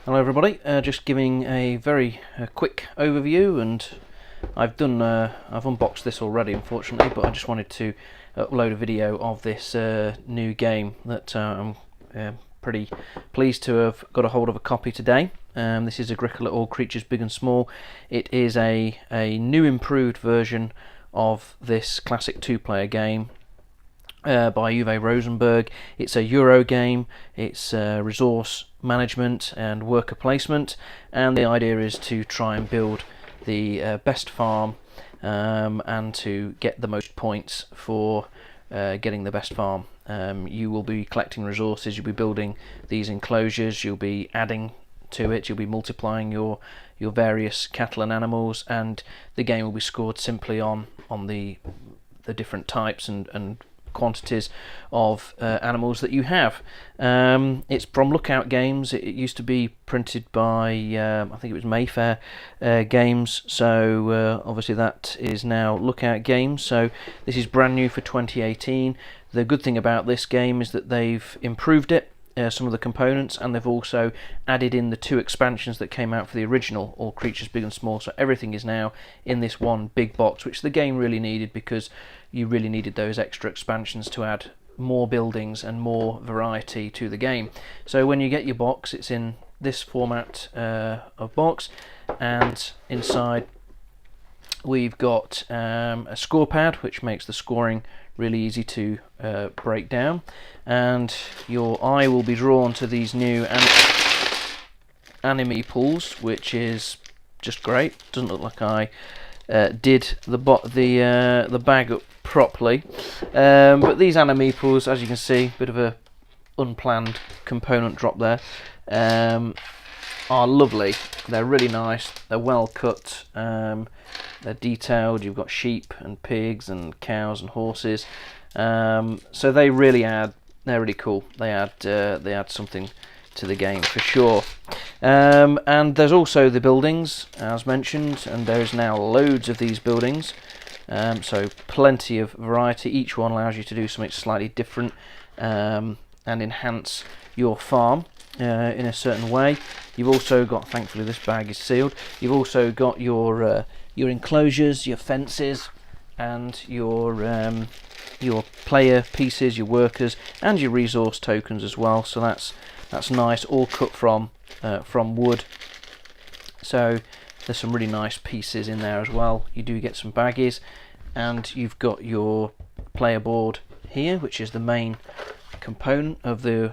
Hello everybody, just giving a very quick overview, and I've unboxed this already unfortunately, but I just wanted to upload a video of this new game that I'm pretty pleased to have got a hold of a copy today. This is Agricola, All Creatures Big and Small. It is a new improved version of this classic two-player game by Uwe Rosenberg. It's a Euro game, it's resource management and worker placement, and the idea is to try and build the best farm and to get the most points for getting the best farm. You will be collecting resources, you'll be building these enclosures, you'll be adding to it, you'll be multiplying your various cattle and animals, and the game will be scored simply on the different types and quantities of animals that you have. It's from Lookout Games. It used to be printed by I think it was Mayfair Games, so obviously that is now Lookout Games, so this is brand new for 2018. The good thing about this game is that they've improved it, some of the components, and they've also added in the 2 expansions that came out for the original All Creatures Big and Small, so everything is now in this one big box, which the game really needed, because you really needed those extra expansions to add more buildings and more variety to the game. So when you get your box, it's in this format of box, and inside we've got a score pad, which makes the scoring really easy to break down, and your eye will be drawn to these new enemy pools, which is just great. Doesn't look like I did the bag up properly, but these enemy pools, as you can see, bit of a unplanned component drop there, are lovely. They're really nice, they're well cut, they're detailed. You've got sheep and pigs and cows and horses, so they really add, they're really cool. They add something to the game for sure. And there's also the buildings, as mentioned, and there's now loads of these buildings, so plenty of variety. Each one allows you to do something slightly different and enhance your farm in a certain way. You've also got, thankfully this bag is sealed, you've also got your enclosures, your fences, and your player pieces, your workers, and your resource tokens as well. So that's nice, all cut from wood. So there's some really nice pieces in there as well. You do get some baggies, and you've got your player board here, which is the main component of the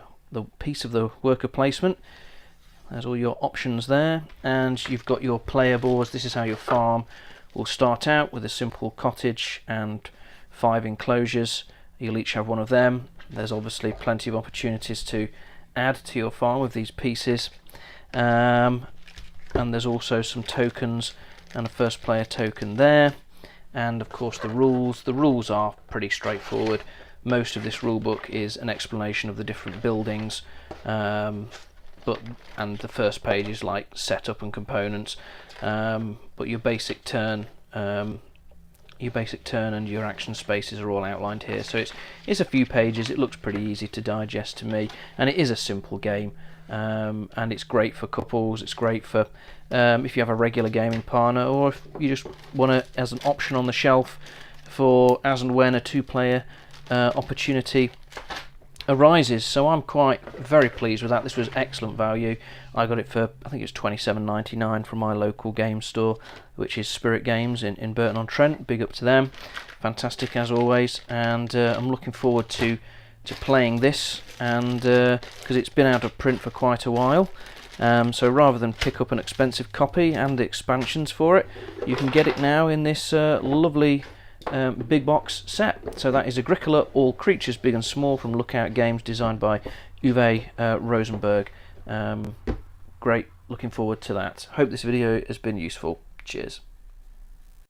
piece of the worker placement. There's all your options there, and you've got your player boards. This is how your farm will start out, with a simple cottage and 5 enclosures. You'll each have one of them. There's obviously plenty of opportunities to add to your farm with these pieces, and there's also some tokens and a first player token there, and of course the rules. The rules are pretty straightforward. Most of this rule book is an explanation of the different buildings, and the first page is like setup and components, but your basic turn and your action spaces are all outlined here. So it's a few pages. It looks pretty easy to digest to me, and it is a simple game, and it's great for couples. It's great for if you have a regular gaming partner, or if you just want to as an option on the shelf for as and when a 2-player opportunity arises. So I'm very pleased with that. This was excellent value. I got it for, I think it was £27.99 from my local game store, which is Spirit Games in Burton-on-Trent. Big up to them. Fantastic as always, and I'm looking forward to playing this, and because it's been out of print for quite a while, so rather than pick up an expensive copy and the expansions for it, you can get it now in this lovely big box set. So that is Agricola, All Creatures Big and Small from Lookout Games, designed by Uwe Rosenberg. Great, looking forward to that. Hope this video has been useful. Cheers.